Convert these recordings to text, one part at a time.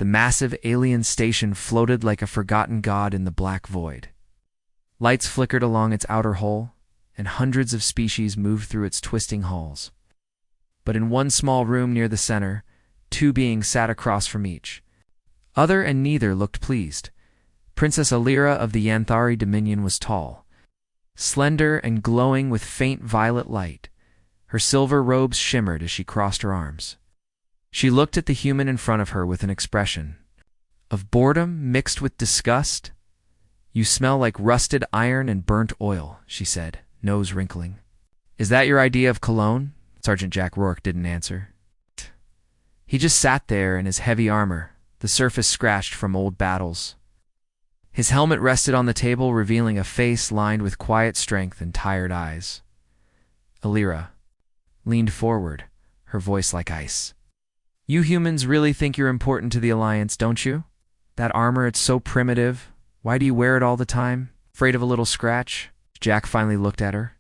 The massive alien station floated like a forgotten god in the black void. Lights flickered along its outer hull, and hundreds of species moved through its twisting halls. But in one small room near the center, two beings sat across from each. Other and neither looked pleased. Princess Alira of the Yanthari Dominion was tall, slender and glowing with faint violet light. Her silver robes shimmered as she crossed her arms. She looked at the human in front of her with an expression of boredom mixed with disgust. "You smell like rusted iron and burnt oil," she said, nose wrinkling. "Is that your idea of cologne?" Sergeant Jack Rourke didn't answer. He just sat there in his heavy armor, the surface scratched from old battles. His helmet rested on the table, revealing a face lined with quiet strength and tired eyes. Alira leaned forward, her voice like ice. "You humans really think you're important to the Alliance, don't you? That armor, it's so primitive. Why do you wear it all the time? Afraid of a little scratch?" Jack finally looked at her.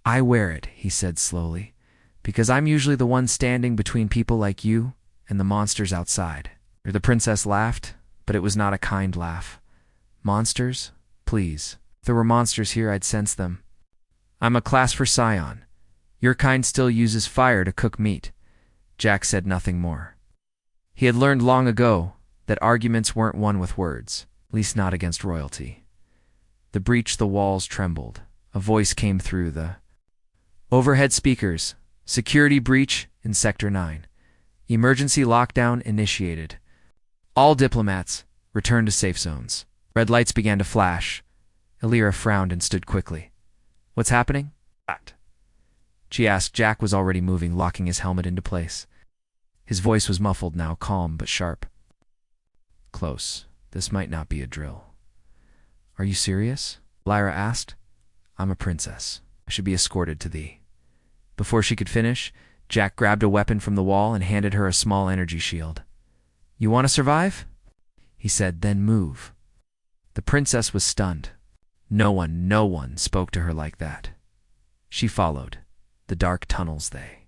"I wear it," he said slowly, "because I'm usually the one standing between people like you and the monsters outside." The princess laughed, but it was not a kind laugh. "Monsters? Please. If there were monsters here, I'd sense them. I'm a class for Scion. Your kind still uses fire to cook meat." Jack said nothing more. He had learned long ago that arguments weren't won with words, at least not against royalty. The walls trembled. A voice came through the overhead speakers. "Security breach in Sector 9. Emergency lockdown initiated. All diplomats, return to safe zones." Red lights began to flash. Alira frowned and stood quickly. "What's happening?" she asked. Jack was already moving, locking his helmet into place. His voice was muffled now, calm but sharp. "Close. This might not be a drill." "Are you serious?" Lyra asked. "I'm a princess. I should be escorted to thee." Before she could finish, Jack grabbed a weapon from the wall and handed her a small energy shield. "You want to survive?" he said, "then move." The princess was stunned. No one spoke to her like that. She followed. The dark tunnels they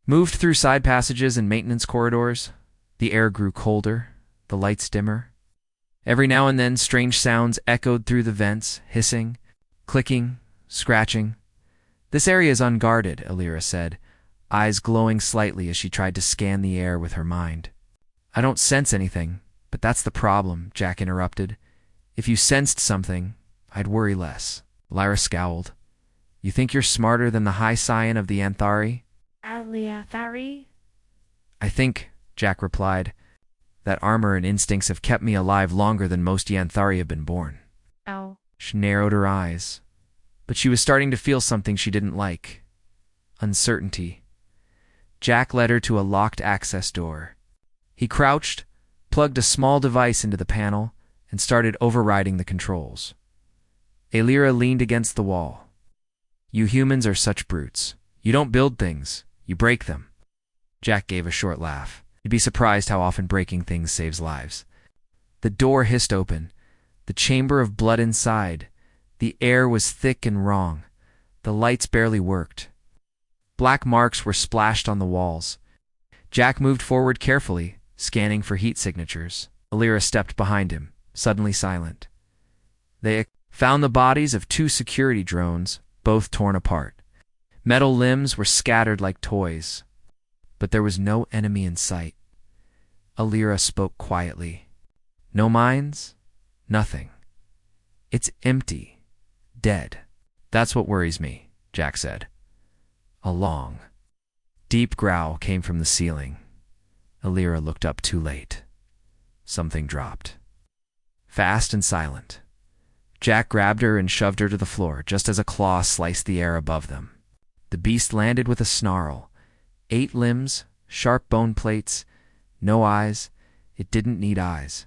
moved through side passages and maintenance corridors. The air grew colder, the lights dimmer. Every now and then strange sounds echoed through the vents, hissing, clicking, scratching. "This area is unguarded," Alira said, eyes glowing slightly as she tried to scan the air with her mind. "I don't sense anything, but that's the problem," Jack interrupted. "If you sensed something, I'd worry less." Lyra scowled. "You think you're smarter than the High Scion of the Yanthari?" "Yanthari?" "I think," Jack replied, "that armor and instincts have kept me alive longer than most Yanthari have been born." "Oh." She narrowed her eyes, but she was starting to feel something she didn't like. Uncertainty. Jack led her to a locked access door. He crouched, plugged a small device into the panel, and started overriding the controls. Alira leaned against the wall. "You humans are such brutes. You don't build things, you break them." Jack gave a short laugh. You'd be surprised how often breaking things saves lives. The door hissed open. The chamber of blood inside. The air was thick and wrong. The lights barely worked. Black marks were splashed on the walls. Jack moved forward carefully, scanning for heat signatures. Alira stepped behind him, suddenly silent. They found the bodies of two security drones, both torn apart. Metal limbs were scattered like toys. But there was no enemy in sight. Alira spoke quietly. "No mines? Nothing. It's empty. Dead." "That's what worries me," Jack said. A long, deep growl came from the ceiling. Alira looked up too late. Something dropped. Fast and silent. Jack grabbed her and shoved her to the floor just as a claw sliced the air above them. The beast landed with a snarl. 8 limbs, sharp bone plates, no eyes. It didn't need eyes.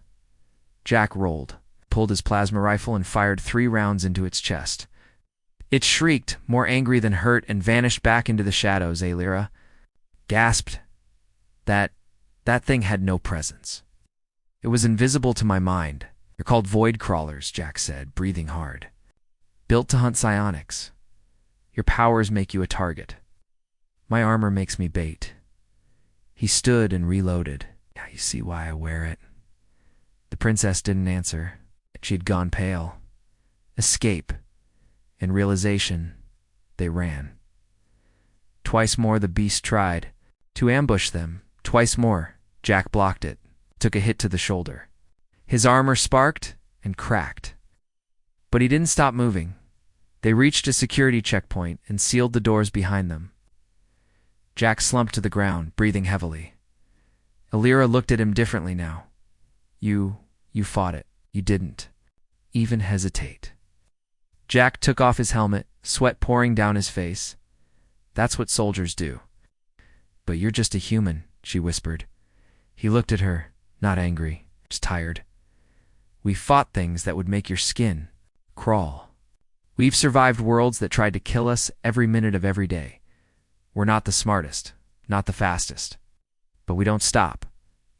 Jack rolled, pulled his plasma rifle, and fired 3 rounds into its chest. It shrieked, more angry than hurt, and vanished back into the shadows. Alira gasped. That thing had no presence. It was invisible to my mind. "They're called void crawlers," Jack said, breathing hard. "Built to hunt psionics. Your powers make you a target. My armor makes me bait." He stood and reloaded. Yeah, you see why I wear it. The princess didn't answer. She had gone pale. Escape. In realization, they ran. Twice more the beast tried to ambush them. Twice more, Jack blocked it, took a hit to the shoulder. His armor sparked and cracked. But he didn't stop moving. They reached a security checkpoint and sealed the doors behind them. Jack slumped to the ground, breathing heavily. Alira looked at him differently now. You fought it. You didn't even hesitate. Jack took off his helmet, sweat pouring down his face. That's what soldiers do. But you're just a human, she whispered. He looked at her, not angry, just tired. We fought things that would make your skin crawl. We've survived worlds that tried to kill us every minute of every day. We're not the smartest, not the fastest. But we don't stop.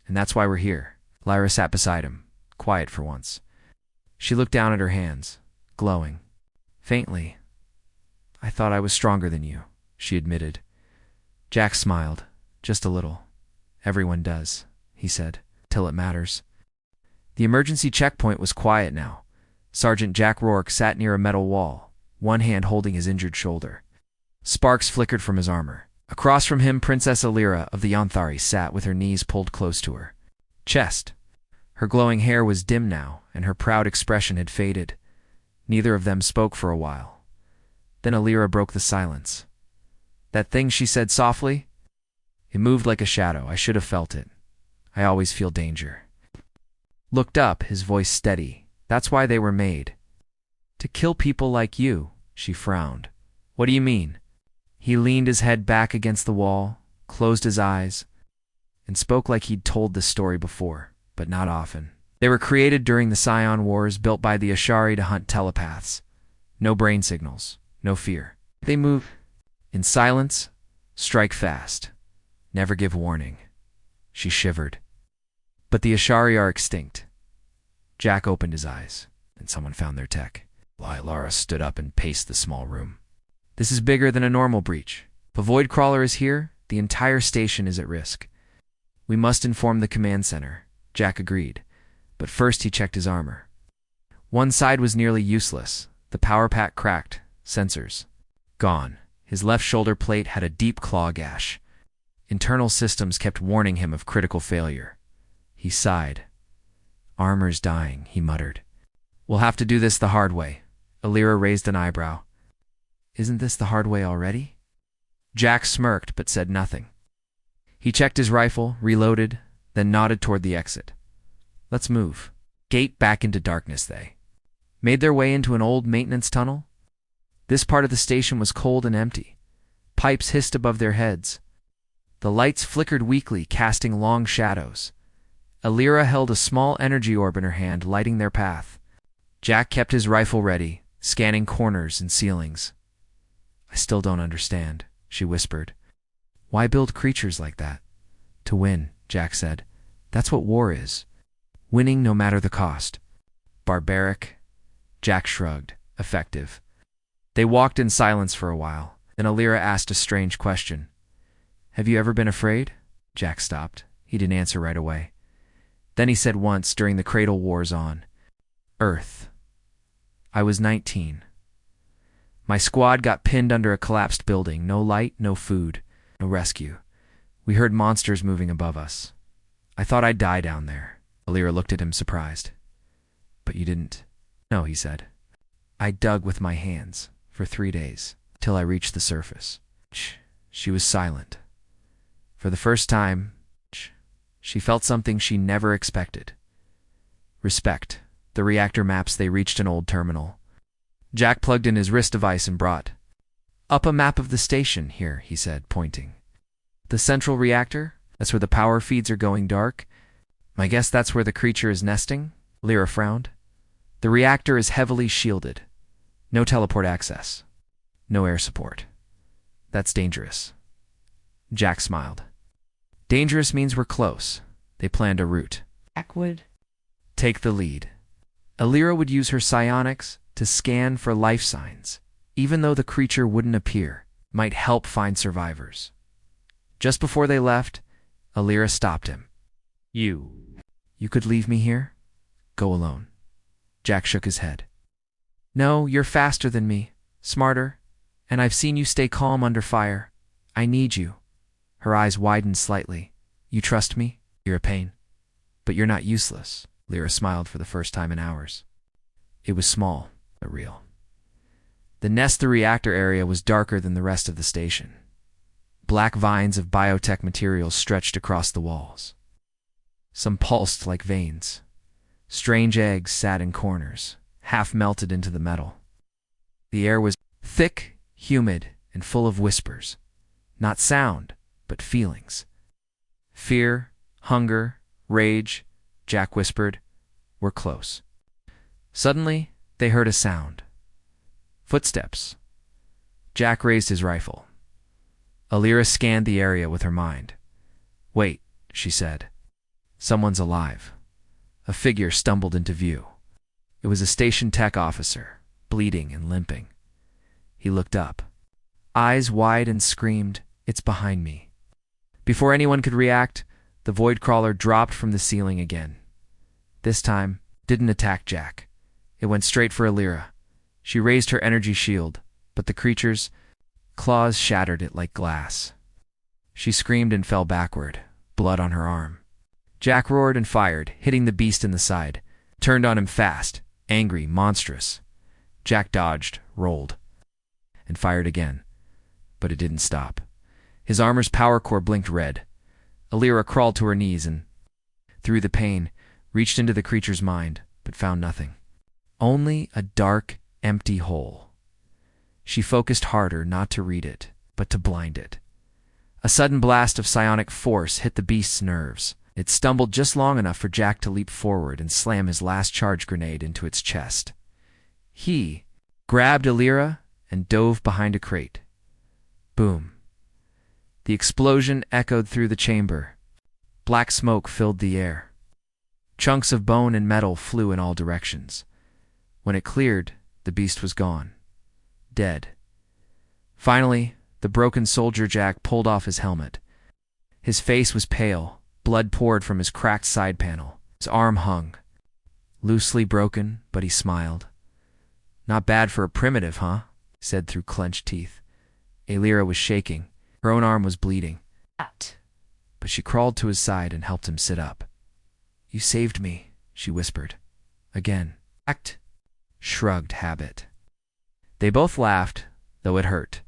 And that's why we're here. Lyra sat beside him, quiet for once. She looked down at her hands, glowing. Faintly, I thought I was stronger than you, she admitted. Jack smiled, just a little. Everyone does, he said, till it matters. The emergency checkpoint was quiet now. Sergeant Jack Rourke sat near a metal wall, one hand holding his injured shoulder. Sparks flickered from his armor. Across from him, Princess Alira of the Yonthari sat with her knees pulled close to her chest. Her glowing hair was dim now, and her proud expression had faded. Neither of them spoke for a while. Then Alira broke the silence. That thing she said softly? It moved like a shadow. I should have felt it. I always feel danger. Looked up, his voice steady. That's why they were made. To kill people like you, she frowned. What do you mean? He leaned his head back against the wall, closed his eyes, and spoke like he'd told this story before, but not often. They were created during the Scion Wars, built by the Ashari to hunt telepaths. No brain signals, no fear. They move in silence, strike fast, never give warning. She shivered. But the Ashari are extinct. Jack opened his eyes, and someone found their tech. Lara stood up and paced the small room. This is bigger than a normal breach. If a void crawler is here, the entire station is at risk. We must inform the command center, Jack agreed. But first he checked his armor. One side was nearly useless. The power pack cracked, sensors gone. His left shoulder plate had a deep claw gash. Internal systems kept warning him of critical failure. He sighed. Armor's dying, he muttered. We'll have to do this the hard way. Alira raised an eyebrow. Isn't this the hard way already? Jack smirked but said nothing. He checked his rifle, reloaded, then nodded toward the exit. Let's move. Gate back into darkness, they made their way into an old maintenance tunnel. This part of the station was cold and empty. Pipes hissed above their heads. The lights flickered weakly, casting long shadows. Alira held a small energy orb in her hand, lighting their path. Jack kept his rifle ready, scanning corners and ceilings. I still don't understand, she whispered. Why build creatures like that? To win, Jack said. That's what war is. Winning no matter the cost. Barbaric? Jack shrugged. Effective. They walked in silence for a while. Then Alira asked a strange question. Have you ever been afraid? Jack stopped. He didn't answer right away. Then he said once during the Cradle Wars on Earth. I was 19. My squad got pinned under a collapsed building. No light, no food, no rescue. We heard monsters moving above us. I thought I'd die down there. Alira looked at him surprised. But you didn't. No, he said. I dug with my hands for 3 days till I reached the surface. She was silent. For the first time, she felt something she never expected. Respect. The reactor maps. They reached an old terminal. Jack plugged in his wrist device and brought up a map of the station here, he said, pointing. The central reactor? That's where the power feeds are going dark? I guess that's where the creature is nesting? Lyra frowned. The reactor is heavily shielded. No teleport access. No air support. That's dangerous. Jack smiled. Dangerous means we're close. They planned a route. Jack would take the lead. Alira would use her psionics to scan for life signs, even though the creature wouldn't appear, might help find survivors. Just before they left, Alira stopped him. You could leave me here? Go alone. Jack shook his head. No, you're faster than me, smarter, and I've seen you stay calm under fire. I need you. Her eyes widened slightly. You trust me? You're a pain. But you're not useless. Lyra smiled for the first time in hours. It was small, but real. The nest, the reactor area, was darker than the rest of the station. Black vines of biotech materials stretched across the walls. Some pulsed like veins. Strange eggs sat in corners, half melted into the metal. The air was thick, humid, and full of whispers. Not sound, but feelings. Fear, hunger, rage, Jack whispered, were close. Suddenly, they heard a sound. Footsteps. Jack raised his rifle. Alira scanned the area with her mind. Wait, she said. Someone's alive. A figure stumbled into view. It was a station tech officer, bleeding and limping. He looked up. Eyes wide, and screamed, "It's behind me." Before anyone could react, the void crawler dropped from the ceiling again. This time, didn't attack Jack. It went straight for Alira. She raised her energy shield, but the creature's claws shattered it like glass. She screamed and fell backward, blood on her arm. Jack roared and fired, hitting the beast in the side. Turned on him fast, angry, monstrous. Jack dodged, rolled, and fired again. But it didn't stop. His armor's power core blinked red. Alira crawled to her knees and, through the pain, reached into the creature's mind, but found nothing. Only a dark, empty hole. She focused harder, not to read it, but to blind it. A sudden blast of psionic force hit the beast's nerves. It stumbled just long enough for Jack to leap forward and slam his last charge grenade into its chest. He grabbed Alira and dove behind a crate. Boom. The explosion echoed through the chamber. Black smoke filled the air. Chunks of bone and metal flew in all directions. When it cleared, the beast was gone. Dead. Finally, the broken soldier Jack pulled off his helmet. His face was pale. Blood poured from his cracked side panel. His arm hung. Loosely broken, but he smiled. Not bad for a primitive, huh? He said through clenched teeth. Alira was shaking. Her own arm was bleeding. But she crawled to his side and helped him sit up. You saved me, she whispered. Again. Act. Shrugged habit. They both laughed, though it hurt.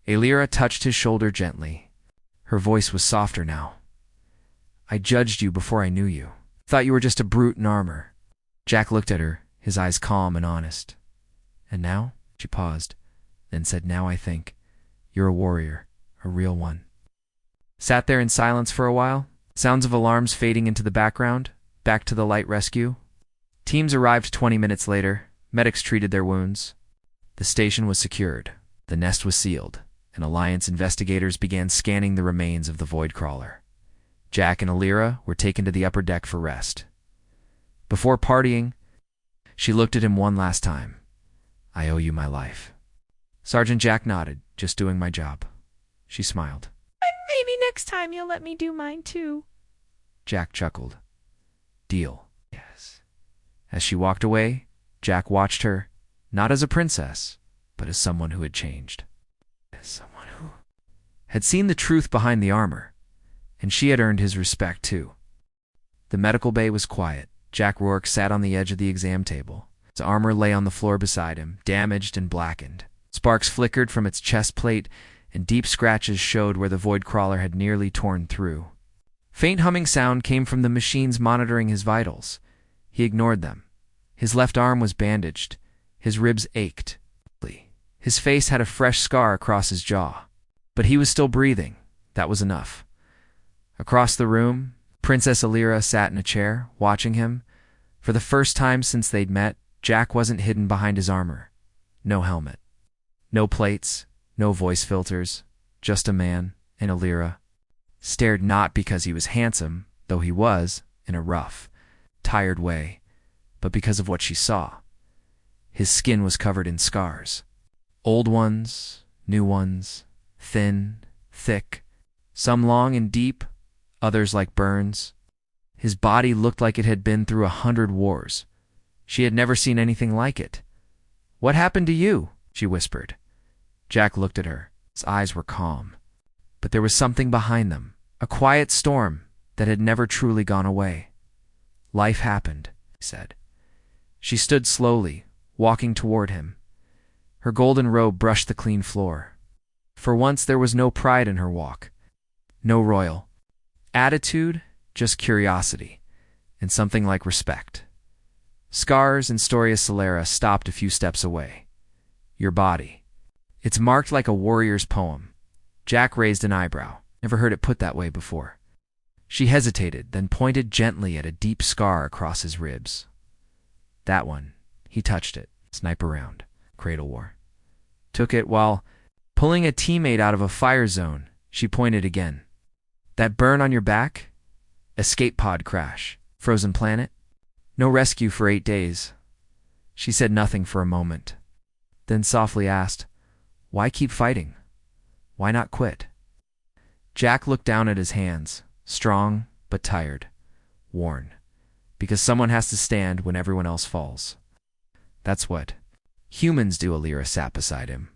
Alira touched his shoulder gently. Her voice was softer now. I judged you before I knew you. Thought you were just a brute in armor. Jack looked at her, his eyes calm and honest. And now? She paused, then said, now I think. You're a warrior, a real one. Sat there in silence for a while, sounds of alarms fading into the background, back to the light rescue. Teams arrived 20 minutes later. Medics treated their wounds. The station was secured. The nest was sealed, and Alliance investigators began scanning the remains of the void crawler. Jack and Alira were taken to the upper deck for rest. Before partying, she looked at him one last time. I owe you my life. Sergeant Jack nodded, just doing my job. She smiled. Maybe next time you'll let me do mine too. Jack chuckled. Deal. Yes. As she walked away, Jack watched her, not as a princess, but as someone who had changed. As someone who had seen the truth behind the armor, and she had earned his respect too. The medical bay was quiet. Jack Rourke sat on the edge of the exam table. His armor lay on the floor beside him, damaged and blackened. Sparks flickered from its chest plate, and deep scratches showed where the void crawler had nearly torn through. Faint humming sound came from the machines monitoring his vitals. He ignored them. His left arm was bandaged. His ribs ached. His face had a fresh scar across his jaw. But he was still breathing. That was enough. Across the room, Princess Alira sat in a chair, watching him. For the first time since they'd met, Jack wasn't hidden behind his armor. No helmet. No plates. No voice filters. Just a man, and Alira stared not because he was handsome, though he was, in a rough, tired way, but because of what she saw. His skin was covered in scars. Old ones, new ones, thin, thick, some long and deep, others like burns. His body looked like it had been through 100 wars. She had never seen anything like it. "What happened to you?" she whispered. Jack looked at her. His eyes were calm. But there was something behind them, a quiet storm that had never truly gone away. "Life happened," he said. She stood slowly, walking toward him. Her golden robe brushed the clean floor. For once there was no pride in her walk. No royal attitude, just curiosity, and something like respect. Scars and Storia Solera stopped a few steps away. "Your body. It's marked like a warrior's poem." Jack raised an eyebrow. Never heard it put that way before. She hesitated, then pointed gently at a deep scar across his ribs. "That one." He touched it. "Sniper round. Cradle war. Took it while pulling a teammate out of a fire zone." She pointed again. "That burn on your back? Escape pod crash. Frozen planet? No rescue for 8 days." She said nothing for a moment, then softly asked, "Why keep fighting? Why not quit?" Jack looked down at his hands, strong but tired, worn, because someone has to stand when everyone else falls. "That's what humans do," Alira sat beside him.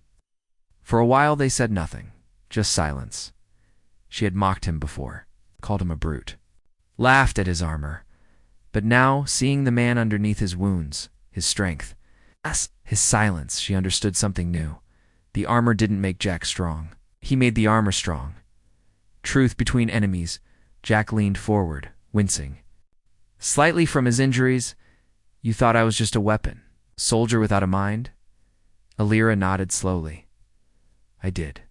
For a while they said nothing, just silence. She had mocked him before, called him a brute, laughed at his armor. But now, seeing the man underneath his wounds, his strength, his silence, she understood something new. The armor didn't make Jack strong. He made the armor strong. Truth between enemies, Jack leaned forward, wincing. "Slightly from his injuries, you thought I was just a weapon, soldier without a mind?" Alira nodded slowly. "I did.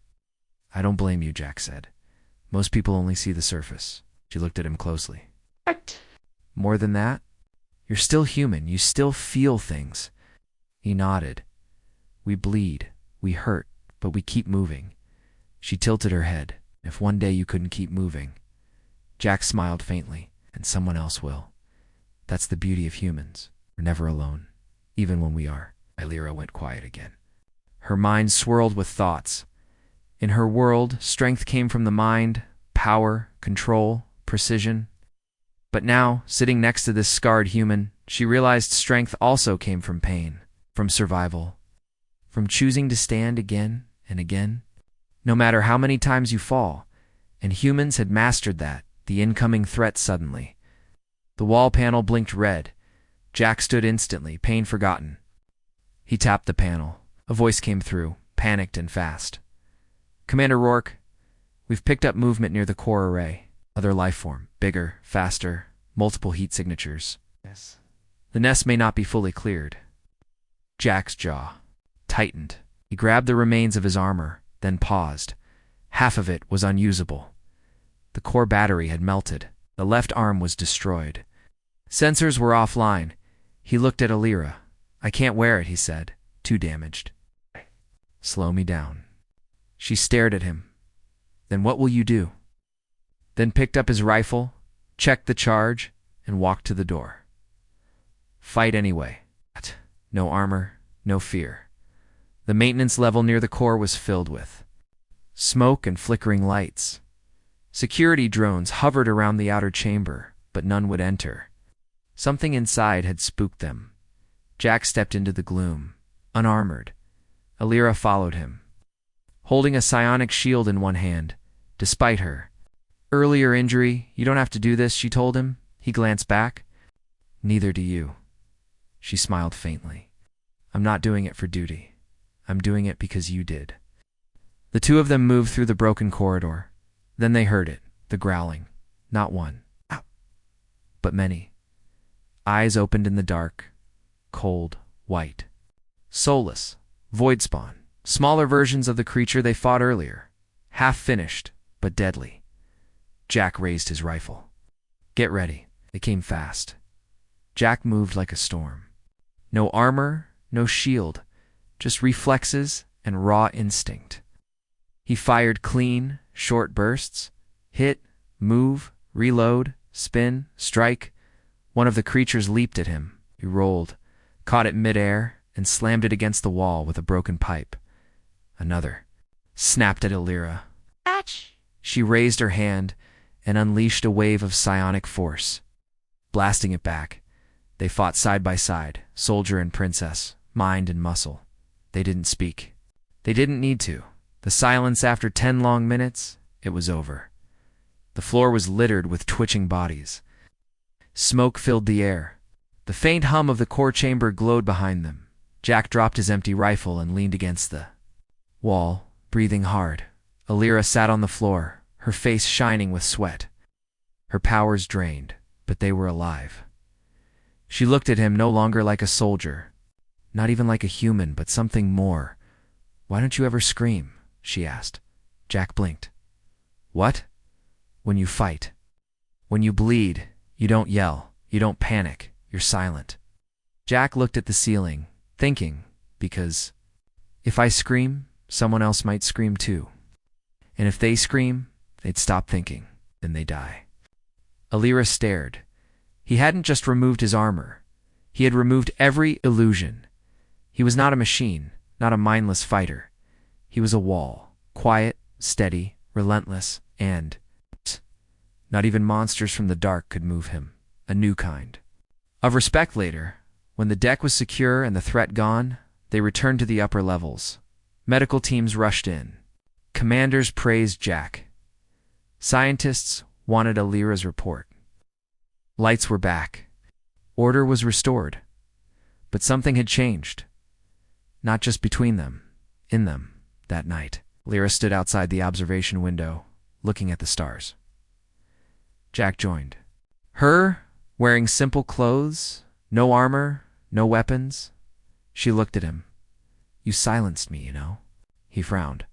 I don't blame you," Jack said. "Most people only see the surface." She looked at him closely. "More than that? You're still human. You still feel things." He nodded. "We bleed. We hurt. But we keep moving." She tilted her head. "If one day you couldn't keep moving." Jack smiled faintly. "And someone else will. That's the beauty of humans. We're never alone. Even when we are." Alira went quiet again. Her mind swirled with thoughts. In her world, strength came from the mind, power, control, precision. But now, sitting next to this scarred human, she realized strength also came from pain, from survival, from choosing to stand again and again, no matter how many times you fall. And humans had mastered that, the incoming threat suddenly. The wall panel blinked red. Jack stood instantly, pain forgotten. He tapped the panel. A voice came through, panicked and fast. "Commander Rourke, we've picked up movement near the core array. Other life form, bigger, faster, multiple heat signatures. Yes. The nest may not be fully cleared." Jack's jaw tightened. He grabbed the remains of his armor, then paused. Half of it was unusable. The core battery had melted. The left arm was destroyed. Sensors were offline. He looked at Alira. "I can't wear it," he said. "Too damaged." "Slow me down." She stared at him. "Then what will you do?" Then picked up his rifle, checked the charge, and walked to the door. "Fight anyway." No armor, no fear. The maintenance level near the core was filled with smoke and flickering lights. Security drones hovered around the outer chamber, but none would enter. Something inside had spooked them. Jack stepped into the gloom, unarmored. Alira followed him, holding a psionic shield in one hand, despite her earlier injury. "You don't have to do this," she told him. He glanced back. "Neither do you." She smiled faintly. "I'm not doing it for duty. I'm doing it because you did." The two of them moved through the broken corridor. Then they heard it, the growling. Not one, but many. Eyes opened in the dark, cold, white. Soulless, void spawn, smaller versions of the creature they fought earlier. Half finished, but deadly. Jack raised his rifle. "Get ready." They came fast. Jack moved like a storm. No armor, no shield, just reflexes and raw instinct. He fired clean, short bursts. Hit, move, reload, spin, strike. One of the creatures leaped at him. He rolled, caught it midair, and slammed it against the wall with a broken pipe. Another snapped at Alira. "Atch!" She raised her hand and unleashed a wave of psionic force. blasting it back. They fought side by side, soldier and princess, mind and muscle. They didn't speak. They didn't need to. The silence after 10 long minutes, it was over. The floor was littered with twitching bodies. Smoke filled the air. The faint hum of the core chamber glowed behind them. Jack dropped his empty rifle and leaned against the wall, breathing hard. Alira sat on the floor, her face shining with sweat. Her powers drained, but they were alive. She looked at him no longer like a soldier, not even like a human, but something more. "Why don't you ever scream?" she asked. Jack blinked. "What?" "When you fight. When you bleed, you don't yell, you don't panic, you're silent." Jack looked at the ceiling, thinking, because if I scream, someone else might scream too. And if they scream, they'd stop thinking, then they die. Alira stared. He hadn't just removed his armor. He had removed every illusion. He was not a machine, not a mindless fighter. He was a wall, quiet, steady, relentless, and not even monsters from the dark could move him. A new kind. Of respect later, when the deck was secure and the threat gone, they returned to the upper levels. Medical teams rushed in. Commanders praised Jack. Scientists wanted Alira's report. Lights were back. Order was restored. But something had changed. Not just between them, in them, that night. Alira stood outside the observation window, looking at the stars. Jack joined. Her, wearing simple clothes, no armor, no weapons. She looked at him. "You silenced me, you know." He frowned.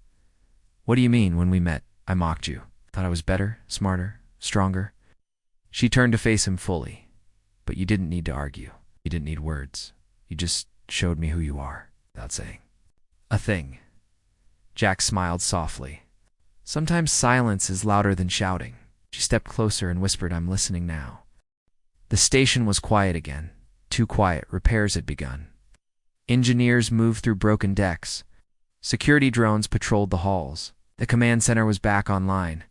"What do you mean when we met? I mocked you. Thought I was better, smarter, stronger." She turned to face him fully. "But you didn't need to argue. You didn't need words. You just showed me who you are, without saying a thing." Jack smiled softly. "Sometimes silence is louder than shouting." She stepped closer and whispered, "I'm listening now." The station was quiet again. Too quiet. Repairs had begun. Engineers moved through broken decks. Security drones patrolled the halls. The command center was back online.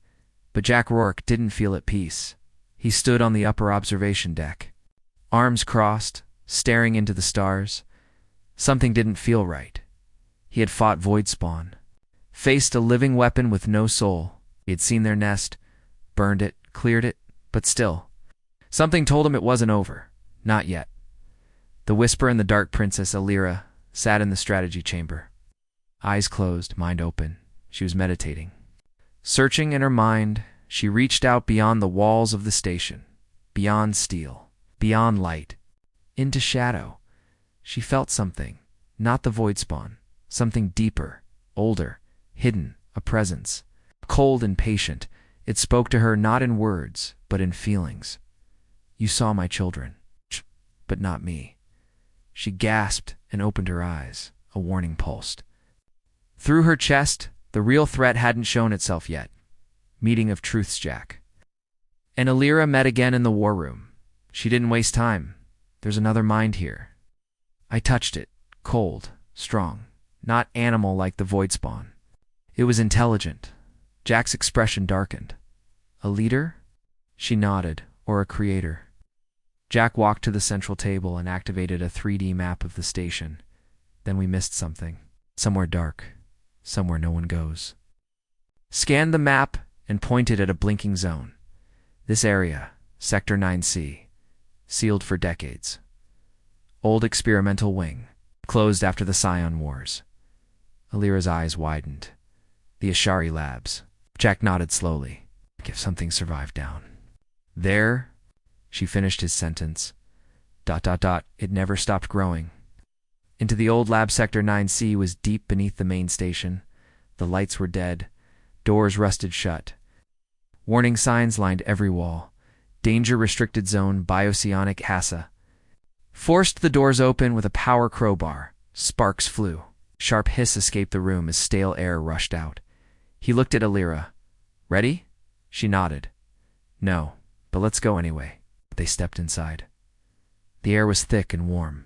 But Jack Rourke didn't feel at peace. He stood on the upper observation deck, arms crossed, staring into the stars. Something didn't feel right. He had fought void spawn, faced a living weapon with no soul. He had seen their nest, burned it, cleared it, but still. Something told him it wasn't over. Not yet. The whisper in the dark Princess Alira sat in the strategy chamber. Eyes closed, mind open. She was meditating. Searching in her mind, she reached out beyond the walls of the station, beyond steel, beyond light, into shadow. She felt something, not the void spawn, something deeper, older, hidden, a presence. Cold and patient, it spoke to her not in words, but in feelings. "You saw my children, but not me." She gasped and opened her eyes. A warning pulsed. Through her chest, the real threat hadn't shown itself yet. Meeting of truths, Jack. And Alira met again in the war room. She didn't waste time. "There's another mind here." I touched it, cold, strong, not animal like the void spawn. It was intelligent. Jack's expression darkened. "A leader?" She nodded. "Or a creator." Jack walked to the central table and activated a 3D map of the station. Then we missed something. Somewhere dark. Somewhere no one goes. Scanned the map and pointed at a blinking zone. This area, Sector 9C, sealed for decades. Old experimental wing, closed after the Scion Wars. Alira's eyes widened. The Ashari Labs. Jack nodded slowly. If something survived down there. She finished his sentence. ... It never stopped growing. Into the old lab Sector 9C was deep beneath the main station. The lights were dead. Doors rusted shut. Warning signs lined every wall. Danger restricted zone, bioceanic HASA. Forced the doors open with a power crowbar. Sparks flew. Sharp hiss escaped the room as stale air rushed out. He looked at Alira. "Ready?" She nodded. "No, but let's go anyway." They stepped inside. The air was thick and warm.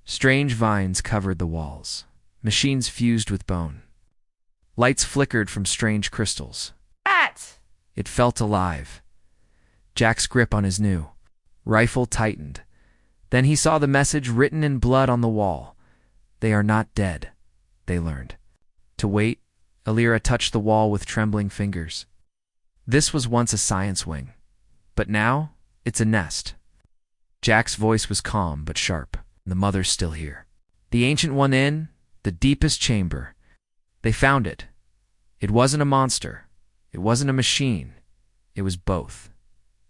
Strange vines covered the walls. Machines fused with bone. Lights flickered from strange crystals. Rats! It felt alive. Jack's grip on his new Rifle tightened. Then he saw the message written in blood on the wall. They are not dead, they learned. To wait, Alira touched the wall with trembling fingers. This was once a science wing, but now it's a nest. Jack's voice was calm but sharp. The mother's still here. The ancient one in the deepest chamber. They found it. It wasn't a monster. It wasn't a machine. It was both.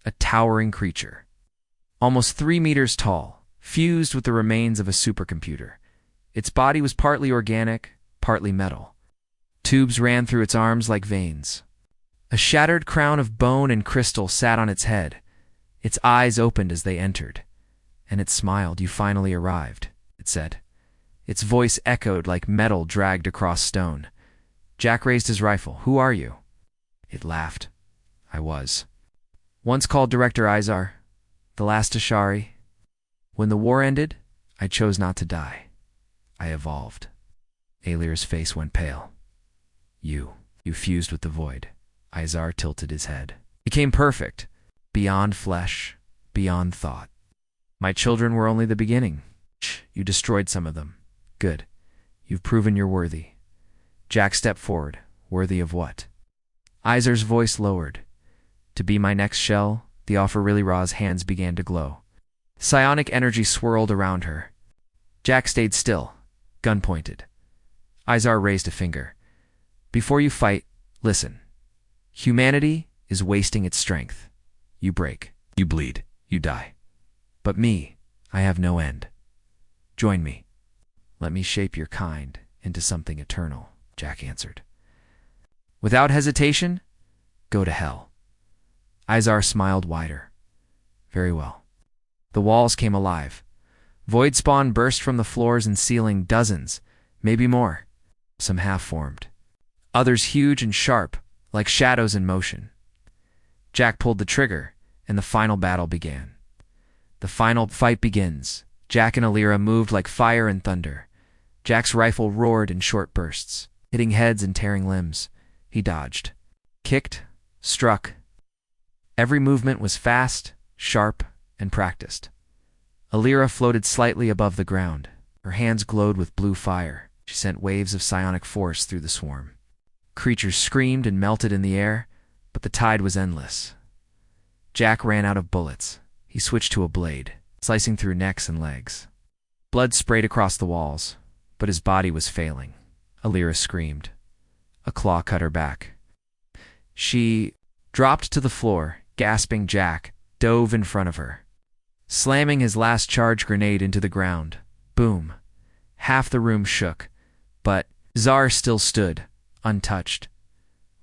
A towering creature. Almost 3 meters tall, fused with the remains of a supercomputer. Its body was partly organic, partly metal. Tubes ran through its arms like veins. A shattered crown of bone and crystal sat on its head. Its eyes opened as they entered. And it smiled. You finally arrived, it said. Its voice echoed like metal dragged across stone. Jack raised his rifle. Who are you? It laughed. I was. Once called Director Izar, the last Ashari. When the war ended, I chose not to die. I evolved. Alir's face went pale. You fused with the void. Izar tilted his head. Became perfect. Beyond flesh, beyond thought. My children were only the beginning. You destroyed some of them. Good. You've proven you're worthy. Jack stepped forward. Worthy of what? Izar's voice lowered. To be my next shell, the offer really raw's hands began to glow. Psionic energy swirled around her. Jack stayed still, gun pointed. Izar raised a finger. Before you fight, listen. Humanity is wasting its strength. You break, you bleed, you die. But me, I have no end. Join me. Let me shape your kind into something eternal, Jack answered. Without hesitation, go to hell. Izar smiled wider. Very well. The walls came alive. Void spawn burst from the floors and ceiling, dozens, maybe more. Some half-formed. Others huge and sharp, like shadows in motion. Jack pulled the trigger, and the final battle began. The final fight begins. Jack and Alira moved like fire and thunder. Jack's rifle roared in short bursts, hitting heads and tearing limbs. He dodged, kicked, struck. Every movement was fast, sharp, and practiced. Alira floated slightly above the ground. Her hands glowed with blue fire. She sent waves of psionic force through the swarm. Creatures screamed and melted in the air, but the tide was endless. Jack ran out of bullets. He switched to a blade, slicing through necks and legs. Blood sprayed across the walls, but his body was failing. Alira screamed. A claw cut her back. She dropped to the floor, gasping. Jack dove in front of her, slamming his last charge grenade into the ground. Boom. Half the room shook, but Czar still stood, untouched.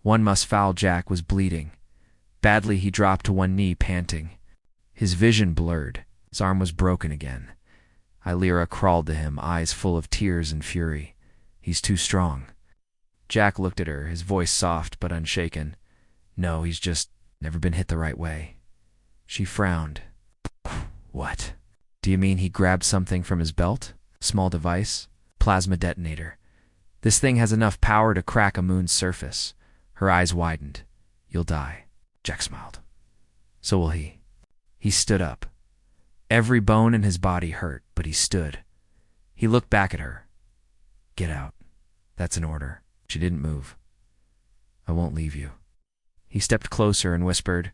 One must foul. Jack was bleeding. Badly, he dropped to one knee, panting. His vision blurred. His arm was broken again. Alira crawled to him, eyes full of tears and fury. He's too strong. Jack looked at her, his voice soft but unshaken. No, he's just never been hit the right way. She frowned. What? Do you mean he grabbed something from his belt? Small device? Plasma detonator. This thing has enough power to crack a moon's surface. Her eyes widened. You'll die. Jack smiled. So will he. He stood up. Every bone in his body hurt, but he stood. He looked back at her. Get out. That's an order. She didn't move. I won't leave you. He stepped closer and whispered,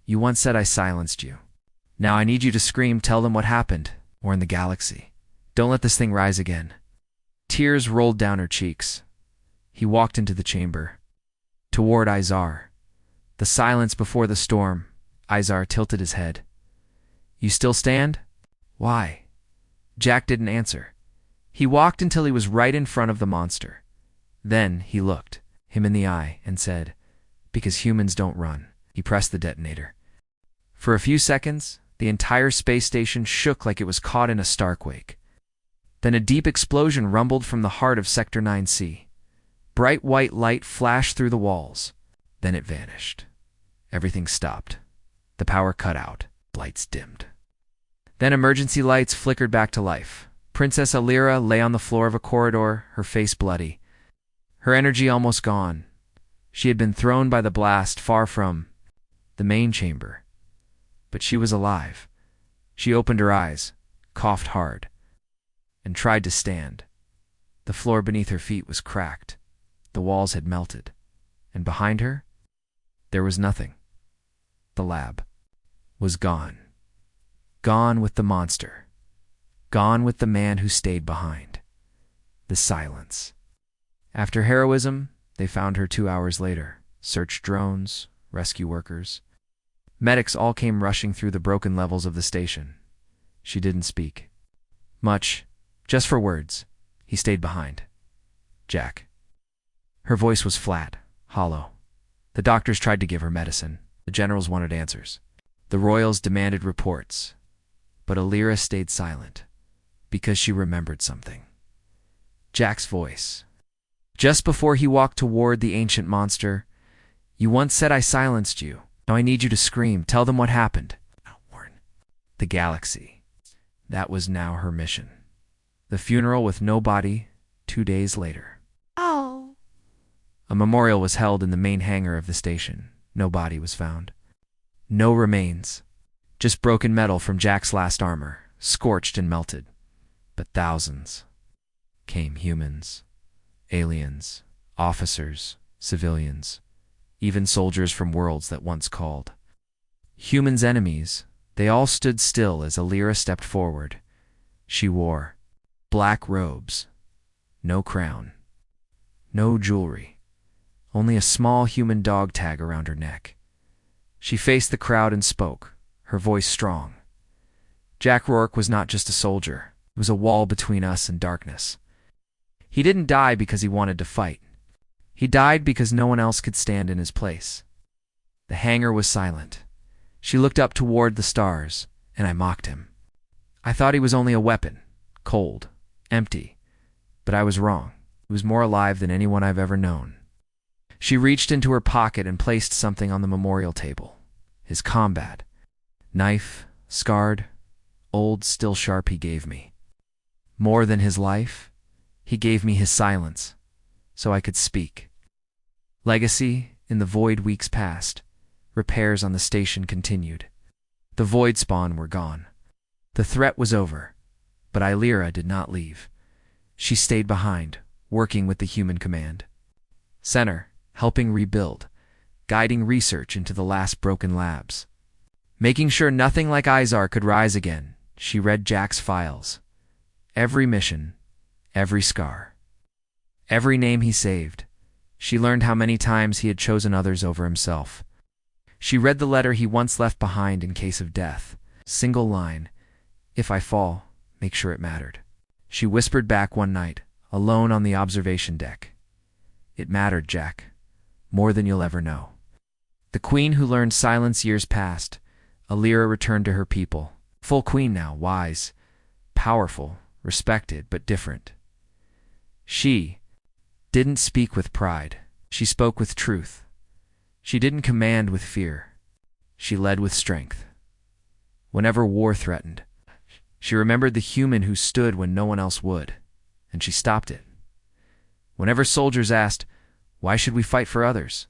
You once said I silenced you. Now I need you to scream, tell them what happened, or in the galaxy. Don't let this thing rise again. Tears rolled down her cheeks. He walked into the chamber. Toward Izar. The silence before the storm. Izar tilted his head. You still stand? Why? Jack didn't answer. He walked until he was right in front of the monster. Then he looked him in the eye and said, Because humans don't run. He pressed the detonator. For a few seconds, the entire space station shook like it was caught in a starquake. Then a deep explosion rumbled from the heart of Sector 9C. Bright white light flashed through the walls. Then it vanished. Everything stopped. The power cut out. Lights dimmed. Then emergency lights flickered back to life. Princess Alira lay on the floor of a corridor, her face bloody. Her energy almost gone. She had been thrown by the blast far from the main chamber. But she was alive. She opened her eyes, coughed hard, and tried to stand. The floor beneath her feet was cracked. The walls had melted. And behind her, there was nothing. The lab was gone. Gone with the monster. Gone with the man who stayed behind. The silence. After heroism, they found her 2 hours later. Search drones, rescue workers. Medics all came rushing through the broken levels of the station. She didn't speak. Much, just for words. He stayed behind. Jack. Her voice was flat, hollow. The doctors tried to give her medicine. The generals wanted answers. The royals demanded reports. But Alira stayed silent, because she remembered something. Jack's voice. Just before he walked toward the ancient monster, "You once said I silenced you. Now I need you to scream. Tell them what happened." Warn the galaxy. That was now her mission. The funeral with no body 2 days later. Oh. A memorial was held in the main hangar of the station. No body was found. No remains. Just broken metal from Jack's last armor, scorched and melted. But thousands came: humans, aliens, officers, civilians, even soldiers from worlds that once called. Humans' enemies, they all stood still as Alira stepped forward. She wore black robes, no crown, no jewelry, only a small human dog tag around her neck. She faced the crowd and spoke, her voice strong. Jack Rourke was not just a soldier. It was a wall between us and darkness. He didn't die because he wanted to fight. He died because no one else could stand in his place. The hangar was silent. She looked up toward the stars, and I mocked him. I thought he was only a weapon, cold, empty. But I was wrong. He was more alive than anyone I've ever known. She reached into her pocket and placed something on the memorial table. His combat. Knife, scarred, old, still sharp, he gave me. More than his life, he gave me his silence, so I could speak. Legacy in the void weeks passed. Repairs on the station continued. The void spawn were gone. The threat was over, but Alira did not leave. She stayed behind, working with the human command center, helping rebuild, guiding research into the last broken labs. Making sure nothing like Izar could rise again, she read Jack's files. Every mission, every scar, every name he saved. She learned how many times he had chosen others over himself. She read the letter he once left behind in case of death. Single line, "If I fall, make sure it mattered." She whispered back one night, alone on the observation deck. "It mattered, Jack. More than you'll ever know." The queen who learned silence years past, Alira returned to her people. Full queen now, wise, powerful, respected, but different. She didn't speak with pride. She spoke with truth. She didn't command with fear. She led with strength. Whenever war threatened, she remembered the human who stood when no one else would, and she stopped it. Whenever soldiers asked, "Why should we fight for others?"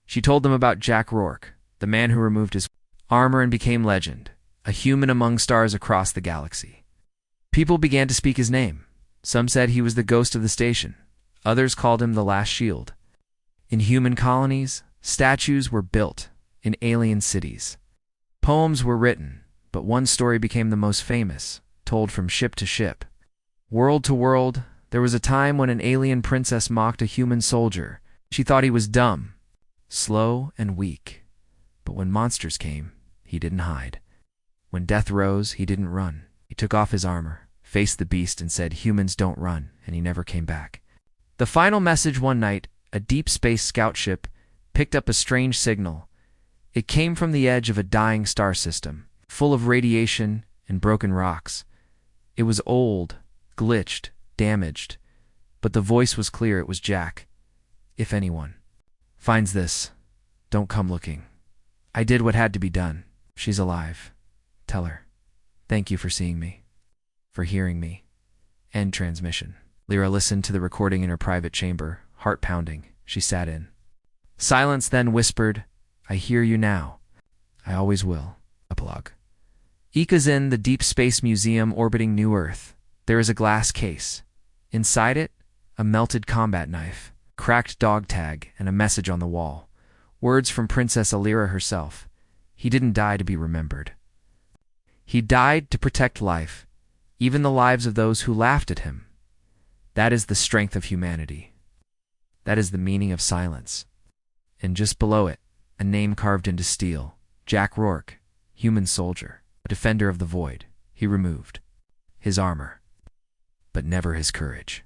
she told them about Jack Rourke, the man who removed his armor and became legend, a human among stars across the galaxy. People began to speak his name. Some said he was the ghost of the station. Others called him the last shield. In human colonies, statues were built. In alien cities, poems were written, but one story became the most famous, told from ship to ship. World to world, there was a time when an alien princess mocked a human soldier. She thought he was dumb, slow, and weak. But when monsters came, he didn't hide. When death rose, he didn't run. He took off his armor, faced the beast, and said, "Humans don't run," and he never came back. The final message one night, a deep space scout ship picked up a strange signal. It came from the edge of a dying star system, full of radiation and broken rocks. It was old, glitched, damaged, but the voice was clear. It was Jack. "If anyone finds this, don't come looking. I did what had to be done. She's alive. Tell her. Thank you for seeing me, for hearing me." End transmission. Lyra listened to the recording in her private chamber, heart pounding. She sat in silence, then whispered, "I hear you now. I always will." Epilogue. Ika's in the Deep Space Museum orbiting New Earth. There is a glass case. Inside it, a melted combat knife, cracked dog tag, and a message on the wall. Words from Princess Alira herself. He didn't die to be remembered. He died to protect life, even the lives of those who laughed at him. That is the strength of humanity. That is the meaning of silence. And just below it, a name carved into steel. Jack Rourke, human soldier, a defender of the void. He removed his armor, but never his courage.